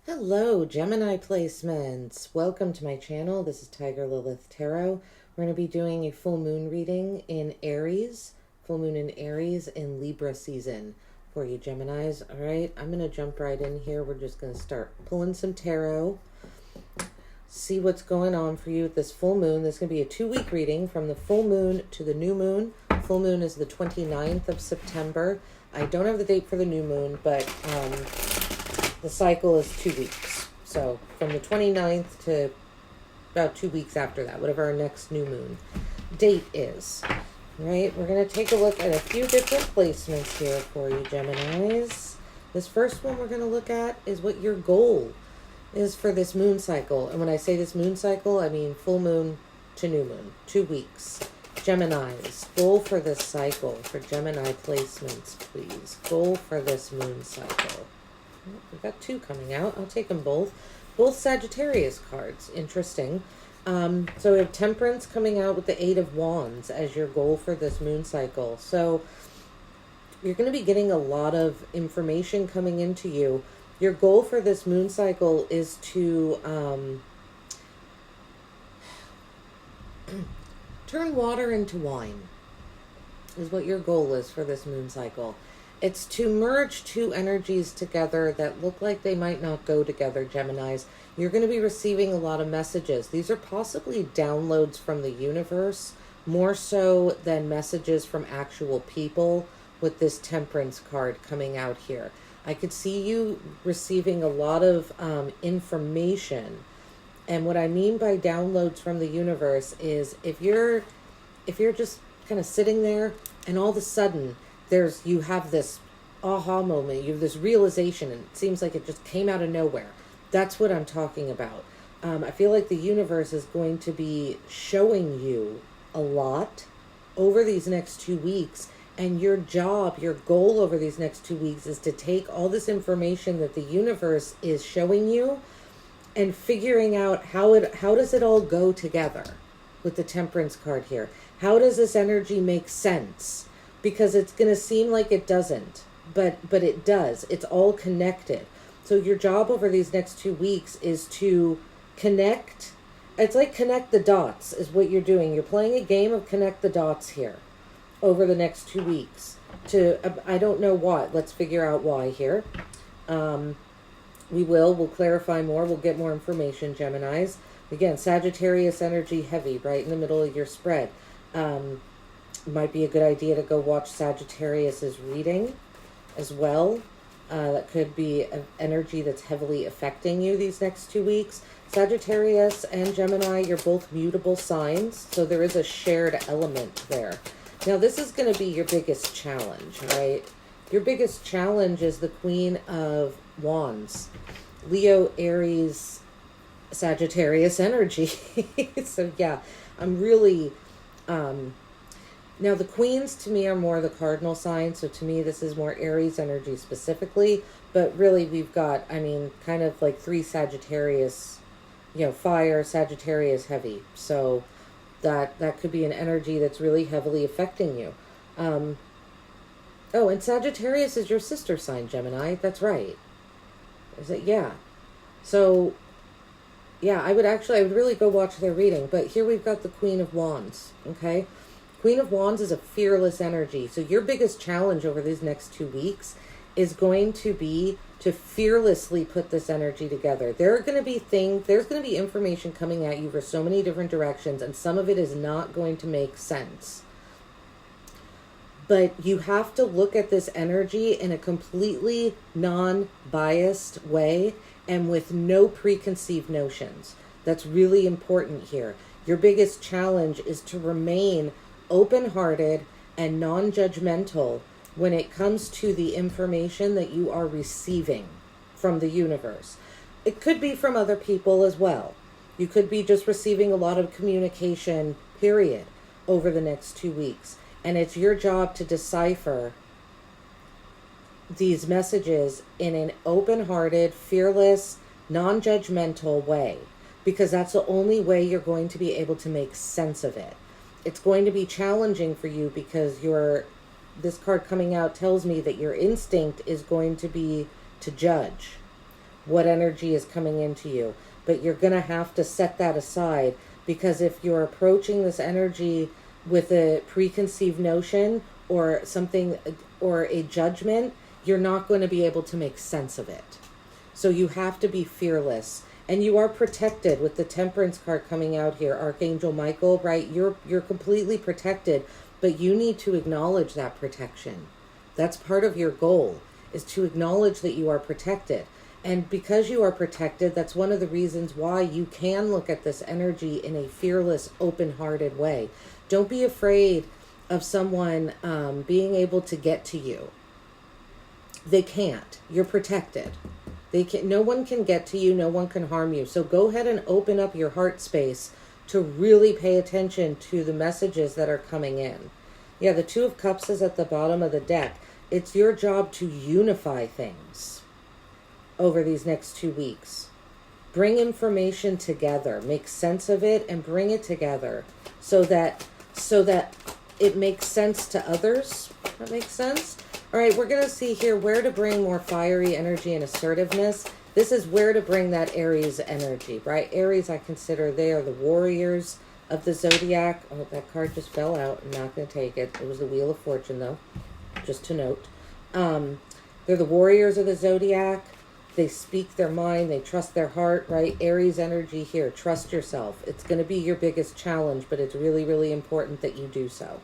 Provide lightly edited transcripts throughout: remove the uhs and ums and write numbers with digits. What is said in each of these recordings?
Hello, Gemini placements. Welcome to my channel. This is Tiger Lilith Tarot. We're going to be doing a full moon reading in Aries, full moon in Aries in Libra season for you Geminis. All right, I'm going to jump right in here. We're just going to start pulling some tarot, see what's going on for you with this full moon. This is going to be a 2-week reading from the full moon to the new moon. Full moon is the 29th of September. I don't have the date for the new moon, but the cycle is 2 weeks. So from the 29th to about 2 weeks after that, whatever our next new moon date is. All right, we're going to take a look at a few different placements here for you, Geminis. This first one we're going to look at is what your goal is for this moon cycle. And when I say this moon cycle, I mean full moon to new moon, 2 weeks. Geminis, goal for this cycle, for Gemini placements, please. Goal for this moon cycle. We've got 2 coming out. I'll take them both. Both Sagittarius cards. Interesting. So we have Temperance coming out with the 8 of Wands as your goal for this moon cycle. So you're going to be getting a lot of information coming into you. Your goal for this moon cycle is to turn water into wine, is what your goal is for this moon cycle. It's to merge 2 energies together that look like they might not go together, Geminis. You're going to be receiving a lot of messages. These are possibly downloads from the universe, more so than messages from actual people with this Temperance card coming out here. I could see you receiving a lot of information. And what I mean by downloads from the universe is if you're just kind of sitting there and all of a sudden you have this aha moment, you have this realization, and it seems like it just came out of nowhere. That's what I'm talking about. I feel like the universe is going to be showing you a lot over these next 2 weeks, and your job, your goal over these next 2 weeks is to take all this information that the universe is showing you and figuring out how does it all go together with the Temperance card here. How does this energy make sense? Because it's going to seem like it doesn't, but it does. It's all connected. So your job over these next 2 weeks is to connect. It's like connect the dots is what you're doing. You're playing a game of connect the dots here over the next 2 weeks. I don't know what. Let's figure out why here. We'll clarify more. We'll get more information, Geminis. Again, Sagittarius energy heavy right in the middle of your spread. Might be a good idea to go watch Sagittarius's reading as well. That could be an energy that's heavily affecting you these next 2 weeks. Sagittarius and Gemini, you're both mutable signs, so there is a shared element there. Now, this is going to be your biggest challenge, right? Your biggest challenge is the Queen of Wands. Leo, Aries, Sagittarius energy. So, yeah, I'm really... Now, the queens to me are more the cardinal sign, so to me this is more Aries energy specifically, but really we've got, kind of like 3 Sagittarius, fire, Sagittarius heavy, so that could be an energy that's really heavily affecting you. Oh, and Sagittarius is your sister sign, Gemini, that's right. Is it? Yeah. So, yeah, I would really go watch their reading, but here we've got the Queen of Wands, okay? Queen of Wands is a fearless energy. So your biggest challenge over these next 2 weeks is going to be to fearlessly put this energy together. There's going to be information coming at you for so many different directions, and some of it is not going to make sense. But you have to look at this energy in a completely non-biased way and with no preconceived notions. That's really important here. Your biggest challenge is to remain open-hearted and non-judgmental when it comes to the information that you are receiving from the universe. It could be from other people as well. You could be just receiving a lot of communication, period, over the next 2 weeks. And it's your job to decipher these messages in an open-hearted, fearless, non-judgmental way, because that's the only way you're going to be able to make sense of it. It's going to be challenging for you because this card coming out tells me that your instinct is going to be to judge. what energy is coming into you. But you're going to have to set that aside, because if you're approaching this energy with a preconceived notion or something, or a judgment, you're not going to be able to make sense of it. So you have to be fearless. And you are protected with the Temperance card coming out here, Archangel Michael, right? You're completely protected, but you need to acknowledge that protection. That's part of your goal, is to acknowledge that you are protected. And because you are protected, that's one of the reasons why you can look at this energy in a fearless, open-hearted way. Don't be afraid of someone being able to get to you. They can't. You're protected. No one can get to you. No one can harm you. So go ahead and open up your heart space to really pay attention to the messages that are coming in. Yeah, the Two of Cups is at the bottom of the deck. It's your job to unify things over these next 2 weeks. Bring information together, make sense of it, and bring it together so that it makes sense to others. That makes sense? All right, we're going to see here where to bring more fiery energy and assertiveness. This is where to bring that Aries energy, right? Aries, I consider they are the warriors of the Zodiac. Oh, that card just fell out. I'm not going to take it. It was the Wheel of Fortune, though, just to note. They're the warriors of the Zodiac. They speak their mind. They trust their heart, right? Aries energy here. Trust yourself. It's going to be your biggest challenge, but it's really, really important that you do so.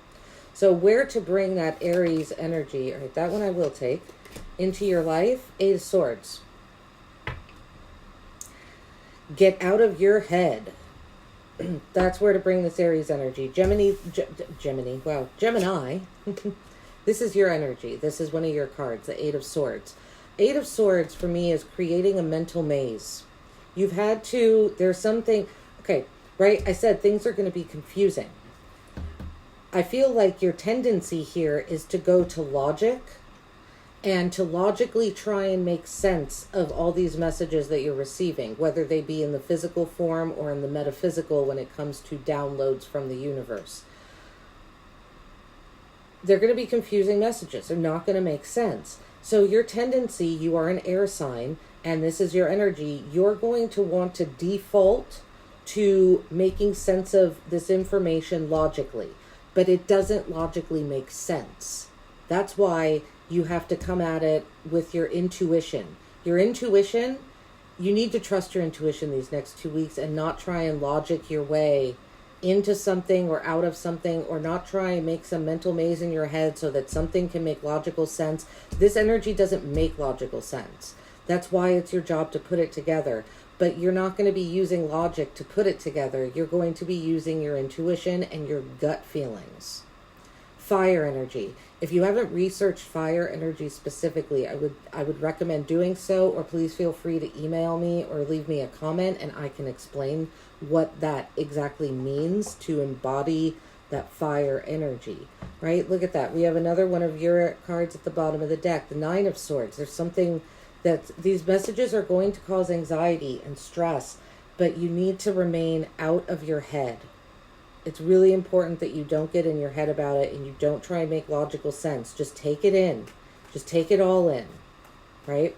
So where to bring that Aries energy, all right, that one I will take, into your life. Eight of Swords. Get out of your head. That's where to bring this Aries energy. Gemini. This is your energy. This is one of your cards, the Eight of Swords. Eight of Swords for me is creating a mental maze. You've had to, there's something, okay, right? I said things are going to be confusing. I feel like your tendency here is to go to logic and to logically try and make sense of all these messages that you're receiving, whether they be in the physical form or in the metaphysical when it comes to downloads from the universe. They're going to be confusing messages. They're not going to make sense. So your tendency, you are an air sign, and this is your energy. You're going to want to default to making sense of this information logically. But it doesn't logically make sense. That's why you have to come at it with your intuition. Your intuition, you need to trust your intuition these next 2 weeks and not try and logic your way into something or out of something, or not try and make some mental maze in your head so that something can make logical sense. This energy doesn't make logical sense. That's why it's your job to put it together. But you're not going to be using logic to put it together. You're going to be using your intuition and your gut feelings. Fire energy. If you haven't researched fire energy specifically, I would recommend doing so, or please feel free to email me or leave me a comment and I can explain what that exactly means to embody that fire energy, right? Look at that. We have another one of your cards at the bottom of the deck, the Nine of Swords. There's something that these messages are going to cause anxiety and stress, but you need to remain out of your head. It's really important that you don't get in your head about it and you don't try and make logical sense. Just take it in. Just take it all in, right?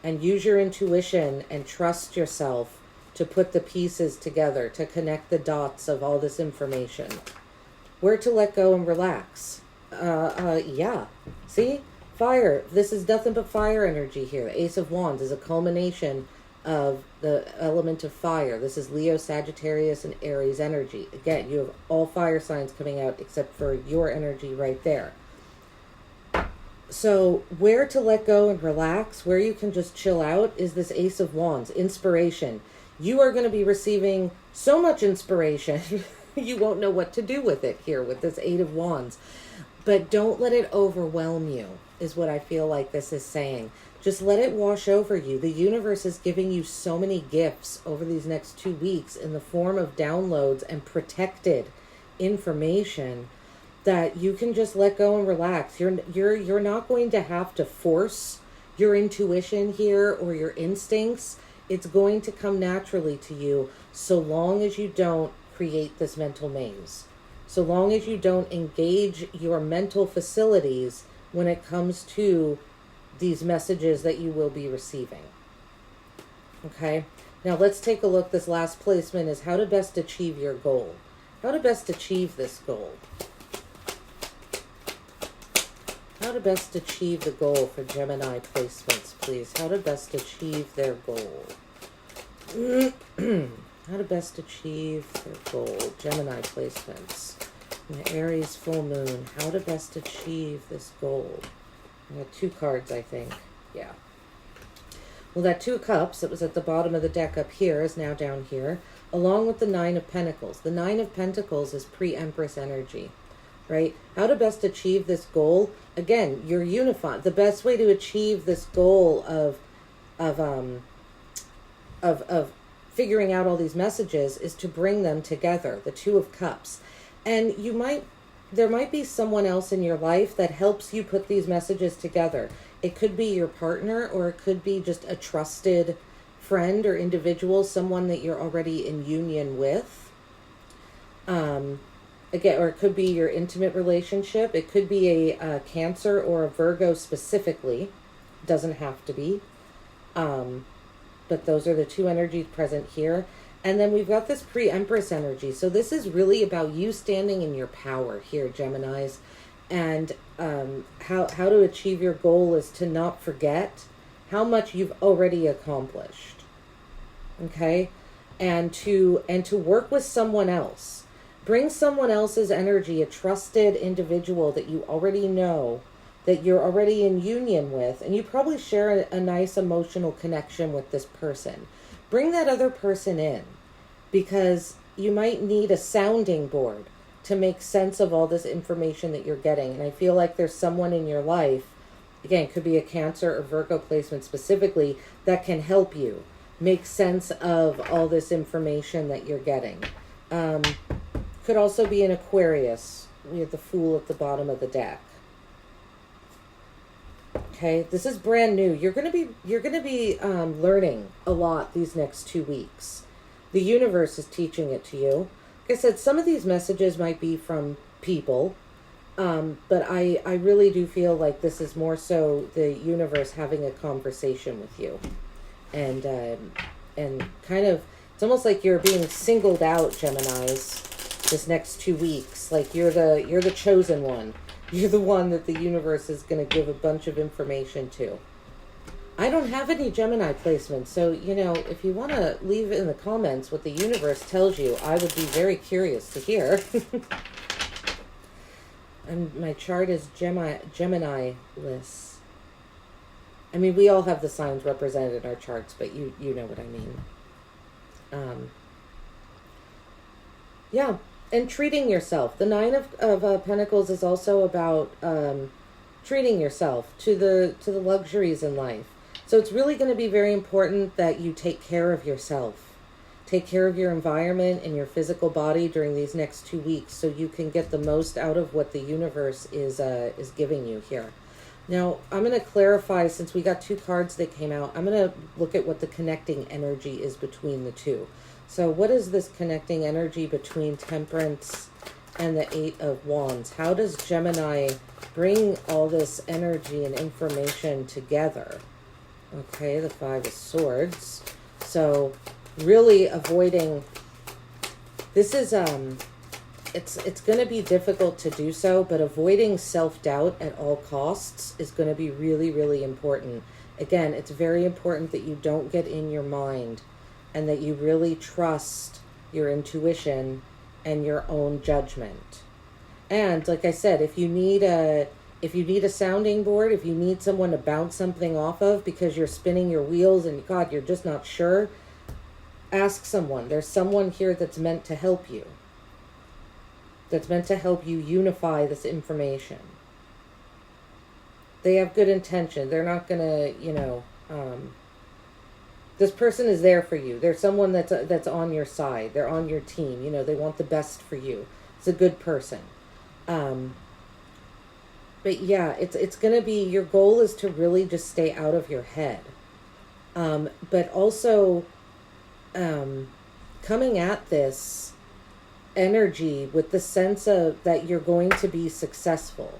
And use your intuition and trust yourself to put the pieces together, to connect the dots of all this information. Where to let go and relax. Yeah. See? Fire. This is nothing but fire energy here. The Ace of Wands is a culmination of the element of fire. This is Leo, Sagittarius, and Aries energy. Again, you have all fire signs coming out except for your energy right there. So where to let go and relax, where you can just chill out, is this Ace of Wands, inspiration. You are going to be receiving so much inspiration, you won't know what to do with it here with this Eight of Wands. But don't let it overwhelm you, is what I feel like this is saying. Just let it wash over you. The universe is giving you so many gifts over these next 2 weeks in the form of downloads and protected information that you can just let go and relax. You're not going to have to force your intuition here or your instincts. It's going to come naturally to you so long as you don't create this mental maze. So long as you don't engage your mental facilities when it comes to these messages that you will be receiving. Okay, now let's take a look. This last placement is how to best achieve your goal. How to best achieve this goal. How to best achieve the goal for Gemini placements, please. How to best achieve their goal. How to best achieve their goal. Gemini placements. And the Aries full moon. How to best achieve this goal. I got 2 cards, I think. Yeah. Well, that 2 of Cups that was at the bottom of the deck up here is now down here, along with the 9 of Pentacles. The 9 of Pentacles is pre-Empress energy, right? How to best achieve this goal. Again, you're unified. The best way to achieve this goal of figuring out all these messages is to bring them together. The 2 of Cups. And there might be someone else in your life that helps you put these messages together. It could be your partner, or it could be just a trusted friend or individual, someone that you're already in union with. Again, or it could be your intimate relationship. It could be a Cancer or a Virgo specifically. Doesn't have to be. But those are the 2 energies present here. And then we've got this pre-Empress energy. So this is really about you standing in your power here, Geminis. And how to achieve your goal is to not forget how much you've already accomplished. Okay? And to work with someone else. Bring someone else's energy, a trusted individual that you already know, that you're already in union with, and you probably share a nice emotional connection with this person. Bring that other person in, because you might need a sounding board to make sense of all this information that you're getting. And I feel like there's someone in your life, again, it could be a Cancer or Virgo placement specifically, that can help you make sense of all this information that you're getting. Could also be an Aquarius. We have the Fool at the bottom of the deck. Okay, this is brand new. You're gonna be learning a lot these next 2 weeks. The universe is teaching it to you. Like I said, some of these messages might be from people, but I really do feel like this is more so the universe having a conversation with you, and kind of, it's almost like you're being singled out, Geminis, this next 2 weeks. Like you're the chosen one. You're the one that the universe is going to give a bunch of information to. I don't have any Gemini placements, so, if you want to leave in the comments what the universe tells you, I would be very curious to hear. And my chart is Gemini-less. I mean, we all have the signs represented in our charts, but you know what I mean. Yeah. And treating yourself. The 9 of Pentacles is also about treating yourself to the luxuries in life. So it's really going to be very important that you take care of yourself. Take care of your environment and your physical body during these next 2 weeks, so you can get the most out of what the universe is giving you here. Now, I'm going to clarify, since we got 2 cards that came out, I'm going to look at what the connecting energy is between the 2. So what is this connecting energy between Temperance and the 8 of Wands? How does Gemini bring all this energy and information together? Okay, the 5 of Swords. So really avoiding, this is, it's going to be difficult to do so, but avoiding self-doubt at all costs is going to be really, really important. Again, it's very important that you don't get in your mind, and that you really trust your intuition and your own judgment. And like I said, if you need a sounding board, if you need someone to bounce something off of because you're spinning your wheels and God, you're just not sure, ask someone. There's someone here that's meant to help you. That's meant to help you unify this information. They have good intention. They're not gonna, this person is there for you. There's someone that's on your side. They're on your team. They want the best for you. It's a good person. But yeah, it's going to be, your goal is to really just stay out of your head. But also coming at this energy with the sense of that you're going to be successful,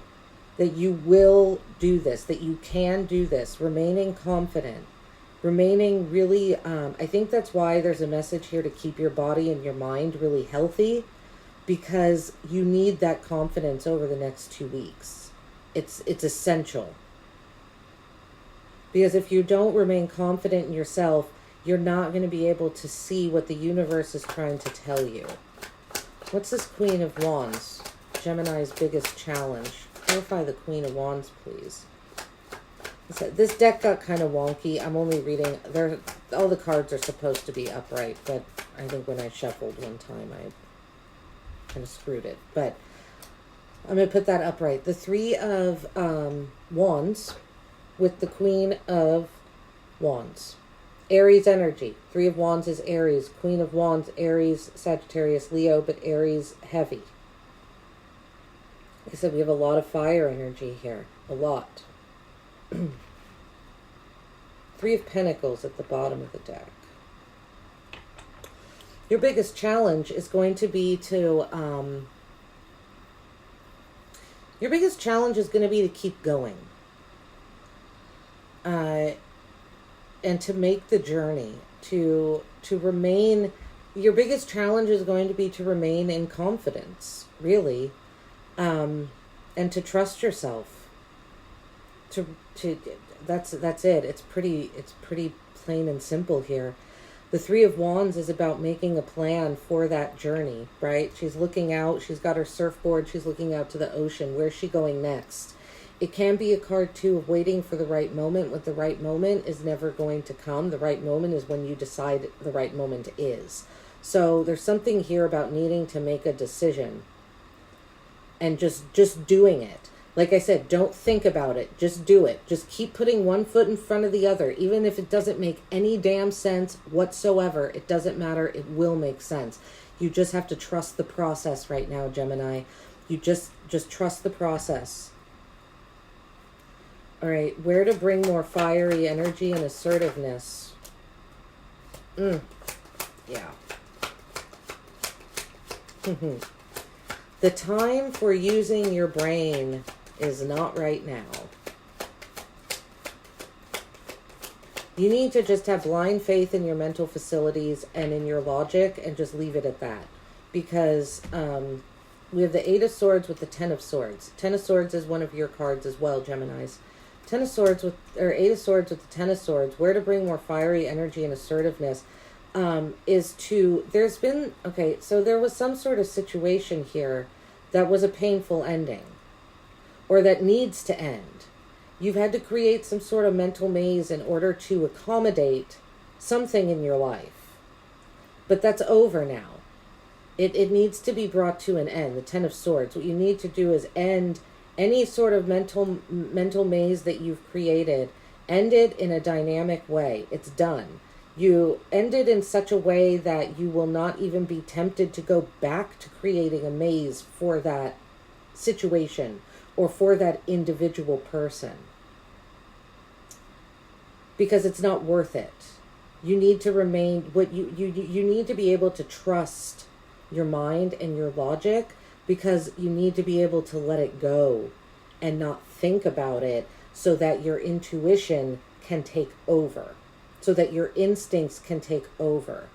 that you will do this, that you can do this, remaining confident remaining really, I think that's why there's a message here to keep your body and your mind really healthy, because you need that confidence over the next 2 weeks. It's essential. Because if you don't remain confident in yourself, you're not going to be able to see what the universe is trying to tell you. What's this Queen of Wands? Gemini's biggest challenge. Clarify the Queen of Wands, please. This deck got kind of wonky. I'm only reading, all the cards are supposed to be upright, but I think when I shuffled one time, I kind of screwed it. But I'm going to put that upright. The Three of Wands with the Queen of Wands. Aries energy. Three of Wands is Aries. Queen of Wands, Aries, Sagittarius, Leo, but Aries heavy. Like I said, we have a lot of fire energy here. A lot. Three of Pentacles at the bottom of the deck. Your biggest challenge is going to be to, your biggest challenge is going to be to keep going. And to make the journey, to remain, your biggest challenge is going to be to remain in confidence, really, and to trust yourself. That's it. It's pretty plain and simple here. The Three of Wands is about making a plan for that journey, right? She's looking out, she's got her surfboard, she's looking out to the ocean. Where's she going next? It can be a card, too, of waiting for the right moment, but the right moment is never going to come. The right moment is when you decide the right moment is. So there's something here about needing to make a decision and just doing it. Like I said, don't think about it. Just do it. Just keep putting one foot in front of the other. Even if it doesn't make any damn sense whatsoever, it doesn't matter. It will make sense. You just have to trust the process right now, Gemini. You just trust the process. All right, where to bring more fiery energy and assertiveness? Yeah. The time for using your brain is not right now. You need to just have blind faith in your mental facilities and in your logic and just leave it at that. Because we have the Eight of Swords with the Ten of Swords. Ten of Swords is one of your cards as well, Geminis. Ten of Swords with, or Eight of Swords with the Ten of Swords, where to bring more fiery energy and assertiveness is to, there's been, okay, so there was some sort of situation here that was a painful ending, or that needs to end. You've had to create some sort of mental maze in order to accommodate something in your life. But that's over now. It needs to be brought to an end, the Ten of Swords. What you need to do is end any sort of mental maze that you've created. End it in a dynamic way. It's done. You end it in such a way that you will not even be tempted to go back to creating a maze for that situation or for that individual person. Because it's not worth it. You need to remain, what you need to be able to trust your mind and your logic, because you need to be able to let it go and not think about it, so that your intuition can take over, so that your instincts can take over.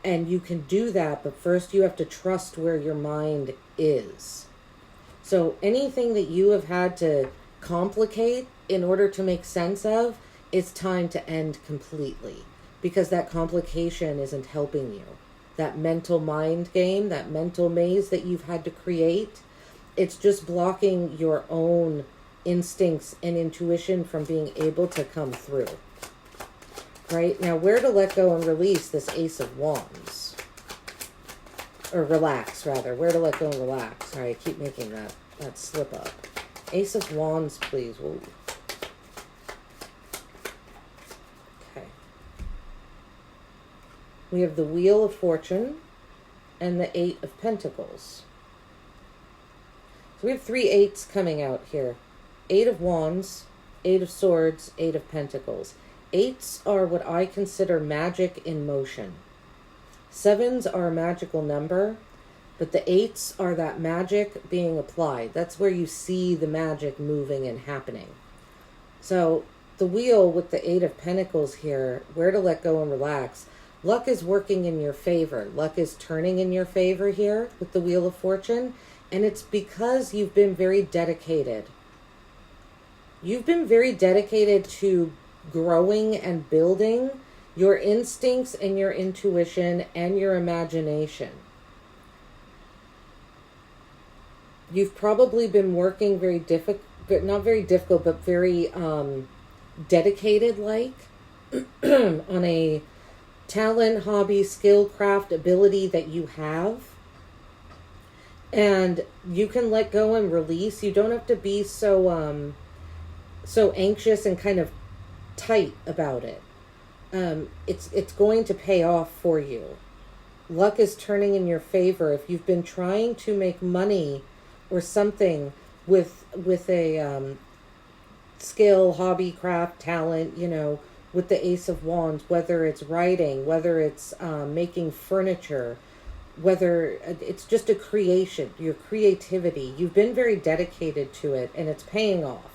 And you can do that, but first you have to trust where your mind is. So anything that you have had to complicate in order to make sense of, it's time to end completely, because that complication isn't helping you. That mental mind game, that mental maze that you've had to create, it's just blocking your own instincts and intuition from being able to come through. Right? Now, where to let go and release this Ace of Wands? Or relax, rather. Where to let go and relax. Sorry, I keep making that slip up. Ace of Wands, please. Whoa. Okay. We have the Wheel of Fortune and the Eight of Pentacles. So we have 3 eights coming out here. Eight of Wands, Eight of Swords, Eight of Pentacles. Eights are what I consider magic in motion. Sevens are a magical number, but the eights are that magic being applied. That's where you see the magic moving and happening. So the wheel with the Eight of Pentacles here, where to let go and relax. Luck is working in your favor. Luck is turning in your favor here with the Wheel of Fortune. And it's because you've been very dedicated. You've been very dedicated to growing and building your instincts and your intuition and your imagination. You've probably been working very difficult, not very difficult, but very dedicated, like, on a talent, hobby, skill, craft, ability that you have. And you can let go and release. You don't have to be so anxious and kind of tight about it. It's going to pay off for you. Luck is turning in your favor. If you've been trying to make money or something with a skill, hobby, craft, talent, with the Ace of Wands, whether it's writing, whether it's making furniture, whether it's just a creation, your creativity, you've been very dedicated to it and it's paying off.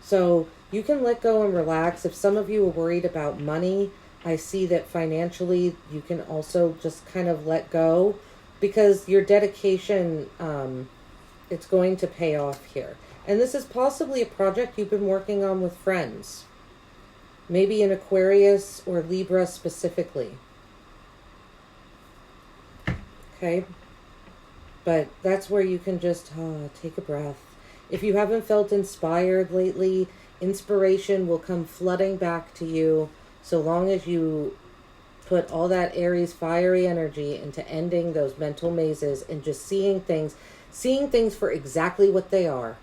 So you can let go and relax. If some of you are worried about money, I see that financially you can also just kind of let go, because your dedication, it's going to pay off here. And this is possibly a project you've been working on with friends. Maybe an Aquarius or Libra specifically. Okay? But that's where you can just take a breath. If you haven't felt inspired lately, inspiration will come flooding back to you, so long as you put all that Aries fiery energy into ending those mental mazes and just seeing things for exactly what they are.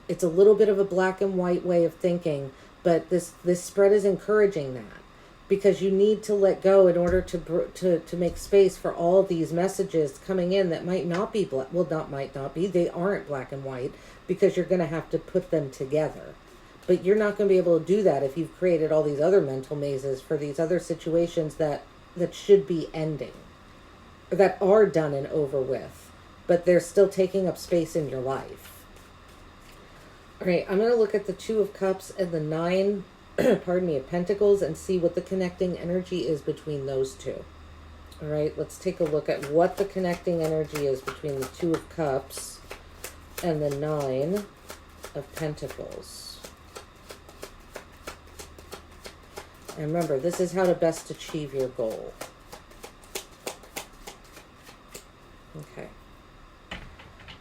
It's a little bit of a black and white way of thinking, but this spread is encouraging that, because you need to let go in order to make space for all these messages coming in that might not be they aren't black and white, because you're going to have to put them together. But you're not going to be able to do that if you've created all these other mental mazes for these other situations that should be ending, or that are done and over with, but they're still taking up space in your life. All right, I'm going to look at the Two of Cups and the Nine of Pentacles and see what the connecting energy is between those two. All right, let's take a look at what the connecting energy is between the Two of Cups and the Nine of Pentacles. And remember, this is how to best achieve your goal. Okay.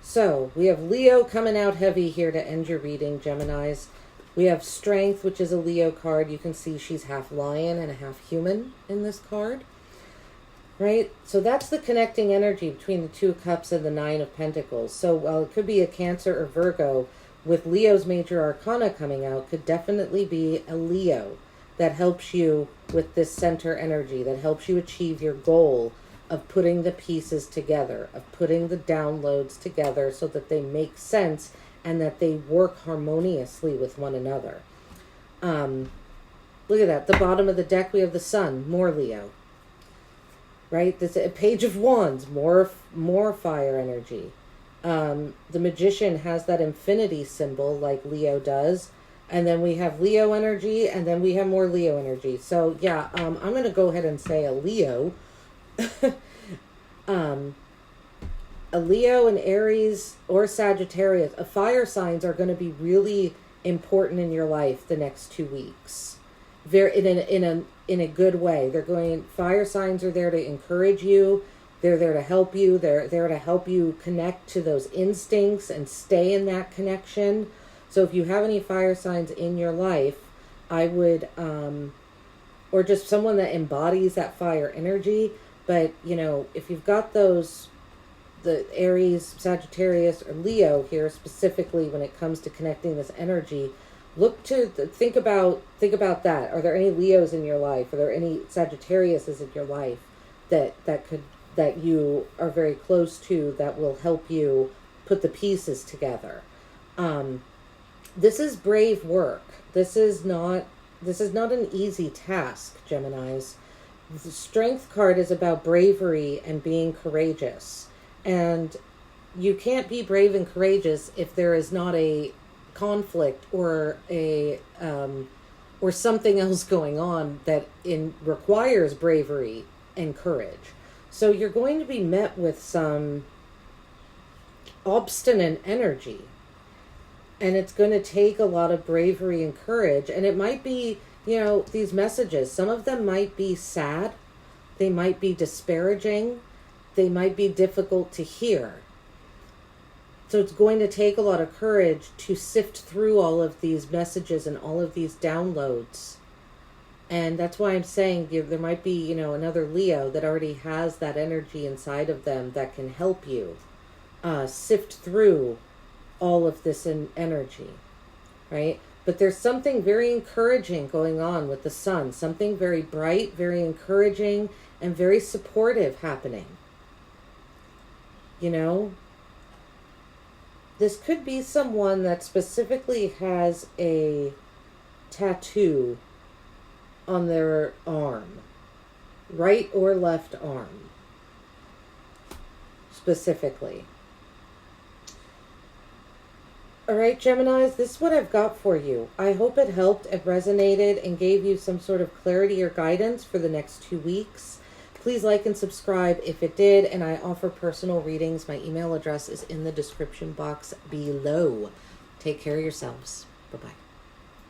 So, we have Leo coming out heavy here to end your reading, Geminis. We have Strength, which is a Leo card. You can see she's half lion and half human in this card. Right? So that's the connecting energy between the Two of Cups and the Nine of Pentacles. So while it could be a Cancer or Virgo, with Leo's major arcana coming out, could definitely be a Leo that helps you with this center energy, that helps you achieve your goal of putting the pieces together, of putting the downloads together so that they make sense and that they work harmoniously with one another. Look at that. The bottom of the deck, we have the Sun, more Leo. Right? This a Page of Wands, more fire energy. The Magician has that infinity symbol like Leo does. And then we have Leo energy, and then we have more Leo energy. So, yeah, I'm going to go ahead and say a Leo. A Leo, an Aries, or Sagittarius, fire signs are going to be really important in your life the next 2 weeks. In a good way. Fire signs are there to encourage you. They're there to help you. They're there to help you connect to those instincts and stay in that connection. So if you have any fire signs in your life, I would, or just someone that embodies that fire energy. But, if you've got the Aries, Sagittarius, or Leo here specifically when it comes to connecting this energy, think about that. Are there any Leos in your life? Are there any Sagittariuses in your life that you are very close to, that will help you put the pieces together? This is brave work. This is not an easy task, Geminis. The Strength card is about bravery and being courageous. And you can't be brave and courageous if there is not a conflict or or something else going on that requires bravery and courage. So you're going to be met with some obstinate energy, and it's going to take a lot of bravery and courage. And it might be, these messages, some of them might be sad, they might be disparaging, they might be difficult to hear. So it's going to take a lot of courage to sift through all of these messages and all of these downloads. And that's why I'm saying there might be, another Leo that already has that energy inside of them that can help you sift through all of this energy, right? But there's something very encouraging going on with the sun, something very bright, very encouraging, and very supportive happening. This could be someone that specifically has a tattoo on their arm, right or left arm, specifically. All right, Geminis, this is what I've got for you. I hope it helped, it resonated, and gave you some sort of clarity or guidance for the next 2 weeks. Please like and subscribe if it did, and I offer personal readings. My email address is in the description box below. Take care of yourselves. Bye-bye.